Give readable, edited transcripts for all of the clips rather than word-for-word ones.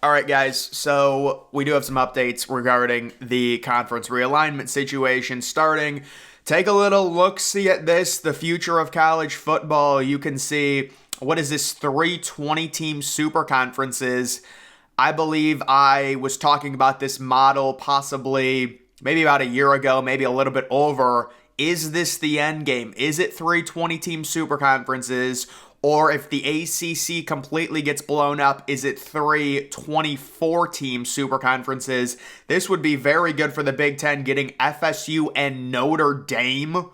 All right, guys. So we do have some updates regarding the conference realignment situation starting. Take a little look-see at this, the future of college football. You can see, what is this, 3 20-team super conferences. I believe I was talking about this model possibly maybe about a year ago, maybe a little bit over. Is this the end game? Is it 3 20-team super conferences? Or if the ACC completely gets blown up, is it 3 24-team super conferences? This would be very good for the Big Ten, getting FSU and Notre Dame.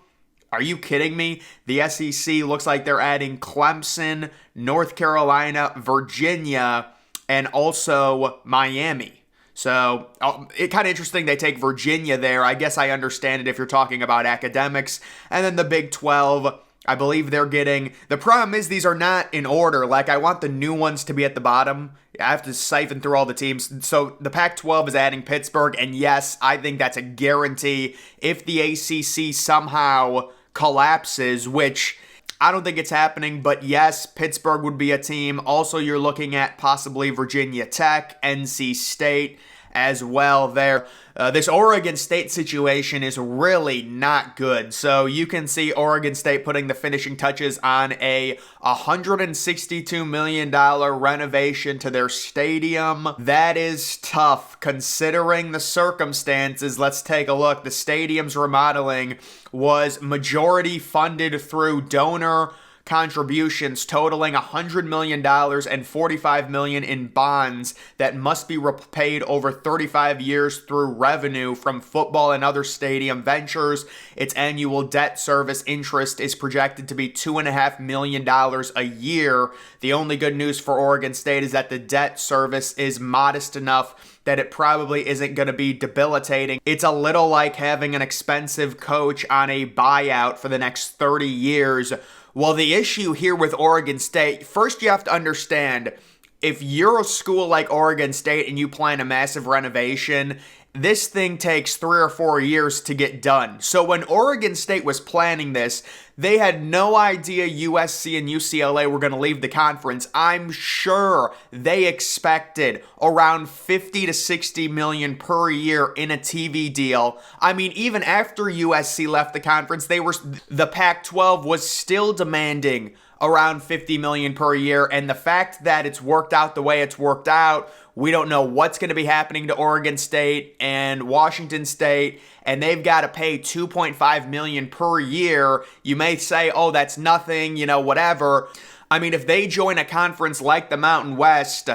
Are you kidding me? The SEC looks like they're adding Clemson, North Carolina, Virginia, and also Miami. So it's kind of interesting they take Virginia there. I guess I understand it if you're talking about academics. And then the Big 12, I believe they're getting... The problem is these are not in order. Like, I want the new ones to be at the bottom. I have to siphon through all the teams. So the Pac-12 is adding Pittsburgh. And yes, I think that's a guarantee. If the ACC somehow collapses, which I don't think it's happening, but yes, Pittsburgh would be a team. Also, you're looking at possibly Virginia Tech, NC State as well there. This Oregon State situation is really not good. So you can see Oregon State putting the finishing touches on a $162 million renovation to their stadium. That is tough considering the circumstances. Let's take a look. The stadium's remodeling was majority funded through donor contributions totaling $100 million and $45 million in bonds that must be repaid over 35 years through revenue from football and other stadium ventures. Its annual debt service interest is projected to be $2.5 million a year. The only good news for Oregon State is that the debt service is modest enough that it probably isn't going to be debilitating. It's a little like having an expensive coach on a buyout for the next 30 years. Well, the issue here with Oregon State, first you have to understand, if you're a school like Oregon State and you plan a massive renovation, this thing takes 3 or 4 years to get done. So when Oregon State was planning this, they had no idea USC and UCLA were going to leave the conference. I'm sure they expected around 50 to 60 million per year in a TV deal. I mean, even after USC left the conference, the Pac-12 was still demanding around 50 million per year, and the fact that it's worked out the way it's worked out, we don't know what's going to be happening to Oregon State and Washington State, and they've got to pay $2.5 million per year. You may say, oh, that's nothing, whatever. I mean, if they join a conference like the Mountain West,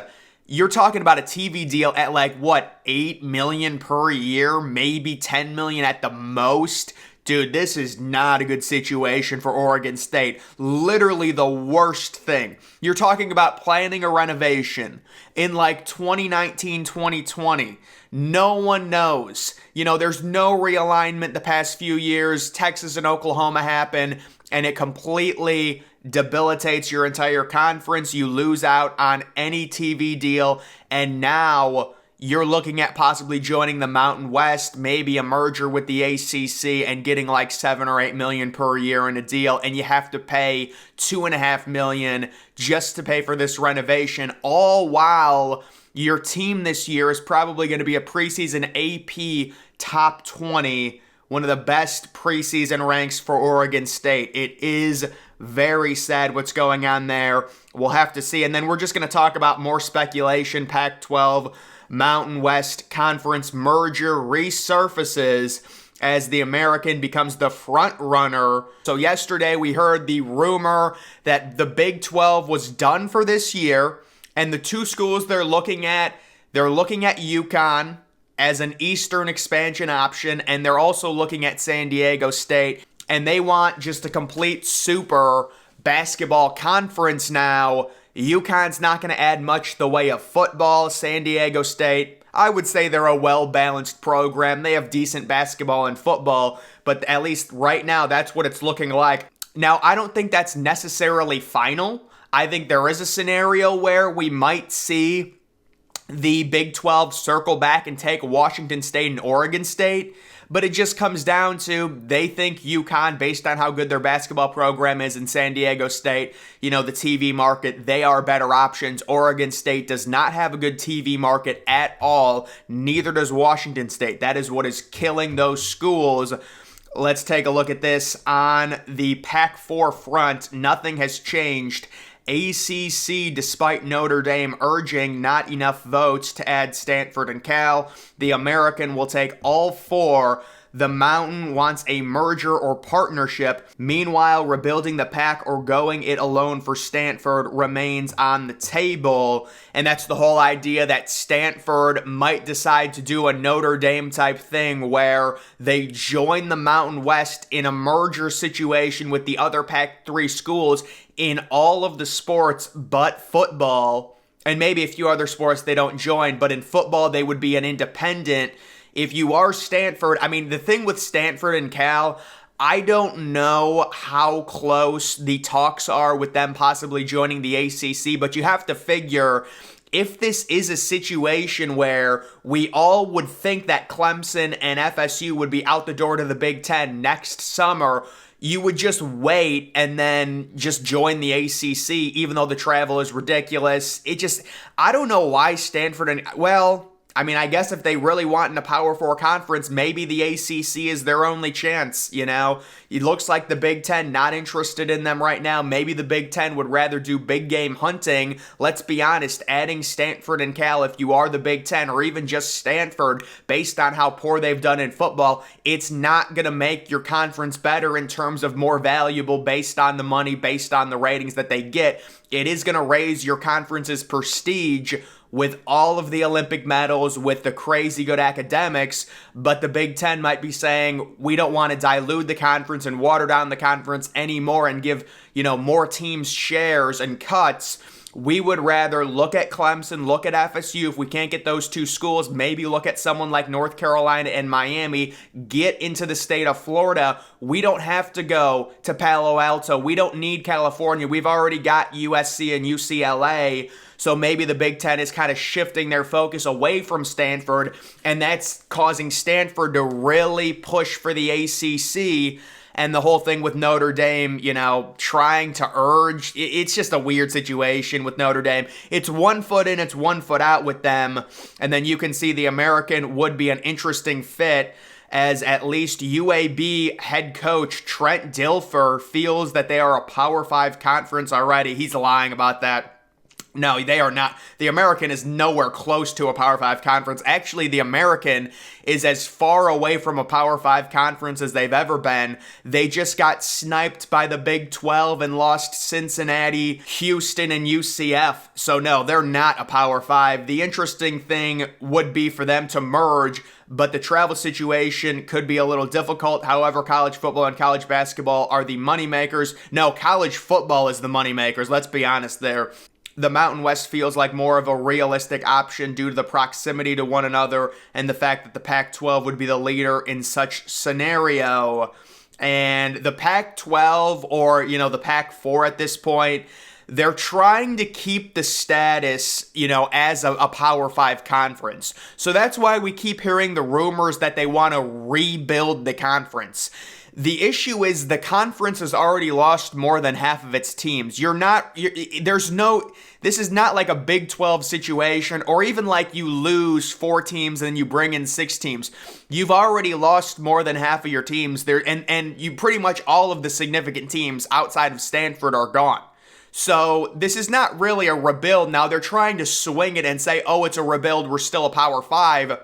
you're talking about a TV deal at $8 million per year, maybe $10 million at the most. Dude, this is not a good situation for Oregon State. Literally the worst thing. You're talking about planning a renovation in 2019, 2020. No one knows. There's no realignment the past few years. Texas and Oklahoma happen, and it completely debilitates your entire conference. You lose out on any TV deal, and now you're looking at possibly joining the Mountain West, maybe a merger with the ACC and getting $7 or $8 million per year in a deal, and you have to pay $2.5 million just to pay for this renovation, all while your team this year is probably going to be a preseason AP top 20, one of the best preseason ranks for Oregon State. It is very sad what's going on there. We'll have to see. And then we're just going to talk about more speculation. Pac-12 Mountain West Conference merger resurfaces as the American becomes the front runner. So yesterday we heard the rumor that the Big 12 was done for this year, and the two schools they're looking at UConn as an Eastern expansion option, and they're also looking at San Diego State, and they want just a complete super basketball conference now. UConn's not going to add much the way of football. San Diego State, I would say they're a well-balanced program. They have decent basketball and football, but at least right now, that's what it's looking like. Now, I don't think that's necessarily final. I think there is a scenario where we might see the Big 12 circle back and take Washington State and Oregon State, but it just comes down to they think UConn, based on how good their basketball program is, in San Diego State, the TV market, they are better options. Oregon State does not have a good TV market at all. Neither does Washington State. That is what is killing those schools. Let's take a look at this on the Pac-4 front. Nothing has changed. ACC, despite Notre Dame urging not enough votes to add Stanford and Cal, the American will take all four. The Mountain wants a merger or partnership. Meanwhile, rebuilding the Pac or going it alone for Stanford remains on the table. And that's the whole idea that Stanford might decide to do a Notre Dame type thing where they join the Mountain West in a merger situation with the other Pac-3 schools in all of the sports but football. And maybe a few other sports they don't join, but in football they would be an independent. If you are Stanford, the thing with Stanford and Cal, I don't know how close the talks are with them possibly joining the ACC, but you have to figure if this is a situation where we all would think that Clemson and FSU would be out the door to the Big Ten next summer, you would just wait and then just join the ACC, even though the travel is ridiculous. I don't know why Stanford I guess if they really want in a Power 4 conference, maybe the ACC is their only chance, It looks like the Big Ten not interested in them right now. Maybe the Big Ten would rather do big game hunting. Let's be honest, adding Stanford and Cal, if you are the Big Ten, or even just Stanford, based on how poor they've done in football, it's not going to make your conference better in terms of more valuable based on the money, based on the ratings that they get. It is going to raise your conference's prestige with all of the Olympic medals, with the crazy good academics, but the Big Ten might be saying, we don't want to dilute the conference and water down the conference anymore and give, more teams shares and cuts. We would rather look at Clemson, look at FSU. If we can't get those two schools, maybe look at someone like North Carolina and Miami, get into the state of Florida. We don't have to go to Palo Alto. We don't need California. We've already got USC and UCLA. So maybe the Big Ten is kind of shifting their focus away from Stanford, and that's causing Stanford to really push for the ACC. And the whole thing with Notre Dame, trying to urge, it's just a weird situation with Notre Dame. It's 1 foot in, it's 1 foot out with them. And then you can see the American would be an interesting fit, as at least UAB head coach Trent Dilfer feels that they are a Power 5 conference already. He's lying about that. No, they are not. The American is nowhere close to a Power 5 conference. Actually, the American is as far away from a Power 5 conference as they've ever been. They just got sniped by the Big 12 and lost Cincinnati, Houston, and UCF. So no, they're not a Power 5. The interesting thing would be for them to merge, but the travel situation could be a little difficult. However, college football and college basketball are the moneymakers. No, college football is the moneymakers. Let's be honest there. The Mountain West feels like more of a realistic option due to the proximity to one another and the fact that the Pac-12 would be the leader in such scenario. And the Pac-12, or, the Pac-4 at this point, they're trying to keep the status, as a Power 5 conference. So that's why we keep hearing the rumors that they want to rebuild the conference. The issue is the conference has already lost more than half of its teams. This is not like a Big 12 situation, or even like you lose 4 teams and then you bring in 6 teams. You've already lost more than half of your teams there, and you pretty much all of the significant teams outside of Stanford are gone. So this is not really a rebuild. Now they're trying to swing it and say, oh, it's a rebuild, we're still a Power 5.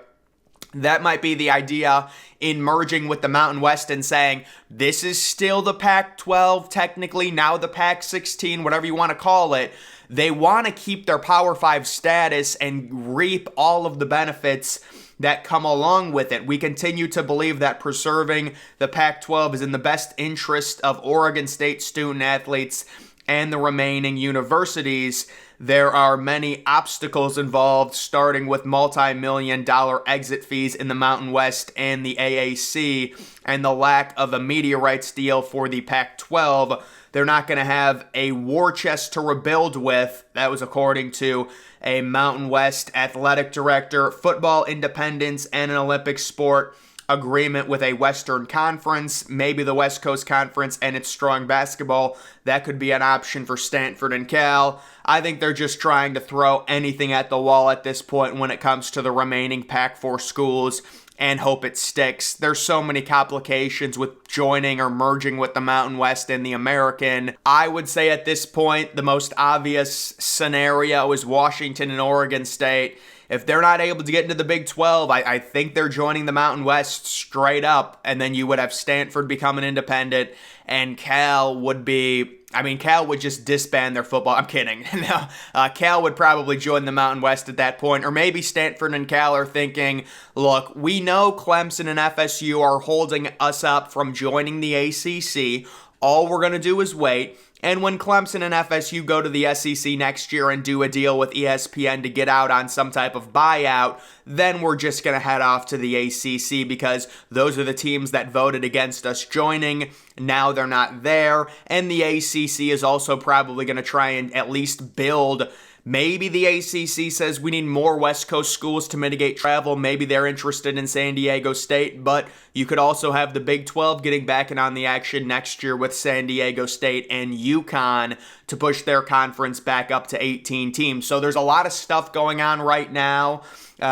That might be the idea in merging with the Mountain West and saying, this is still the Pac-12, technically, now the Pac-16, whatever you want to call it. They want to keep their Power 5 status and reap all of the benefits that come along with it. We continue to believe that preserving the Pac-12 is in the best interest of Oregon State student athletes and the remaining universities. There are many obstacles involved, starting with multi-million-dollar exit fees in the Mountain West and the AAC, and the lack of a media rights deal for the Pac-12. They're not going to have a war chest to rebuild with. That was according to a Mountain West athletic director. Football independence and an Olympic sport agreement with a Western Conference, maybe the West Coast Conference and its strong basketball. That could be an option for Stanford and Cal. I think they're just trying to throw anything at the wall at this point when it comes to the remaining Pac-4 schools and hope it sticks. There's so many complications with joining or merging with the Mountain West and the American. I would say at this point, the most obvious scenario is Washington and Oregon State. If they're not able to get into the Big 12, I think they're joining the Mountain West straight up, and then you would have Stanford become an independent, and Cal would just disband their football. I'm kidding. No, Cal would probably join the Mountain West at that point, or maybe Stanford and Cal are thinking, look, we know Clemson and FSU are holding us up from joining the ACC. All we're going to do is wait. And when Clemson and FSU go to the SEC next year and do a deal with ESPN to get out on some type of buyout, then we're just going to head off to the ACC because those are the teams that voted against us joining. Now they're not there. And the ACC is also probably going to try and at least build. Maybe the ACC says we need more West Coast schools to mitigate travel. Maybe they're interested in San Diego State, but you could also have the Big 12 getting back in on the action next year with San Diego State and UConn to push their conference back up to 18 teams. So there's a lot of stuff going on right now.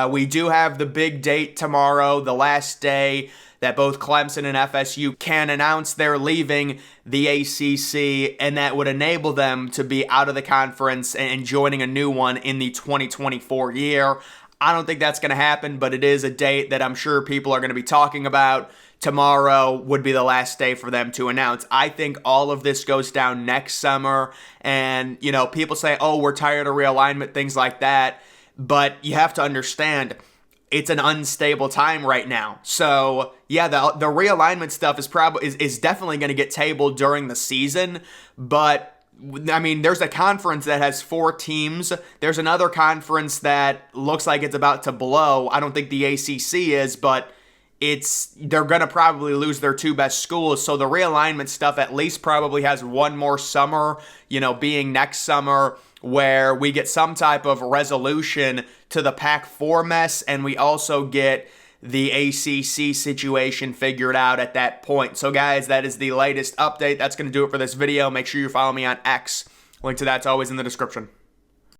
We do have the big date tomorrow, the last day that both Clemson and FSU can announce they're leaving the ACC, and that would enable them to be out of the conference and joining a new one in the 2024 year. I don't think that's going to happen, but it is a date that I'm sure people are going to be talking about. Tomorrow would be the last day for them to announce. I think all of this goes down next summer, and, people say, oh, we're tired of realignment, things like that, but you have to understand, it's an unstable time right now. So yeah, the realignment stuff is definitely going to get tabled during the season. But there's a conference that has 4 teams. There's another conference that looks like it's about to blow. I don't think the ACC is, but they're going to probably lose their 2 best schools. So the realignment stuff at least probably has one more summer, being next summer, where we get some type of resolution to the Pac-4 mess, and we also get the ACC situation figured out at that point. So guys, that is the latest update. That's going to do it for this video. Make sure you follow me on X. Link to that's always in the description.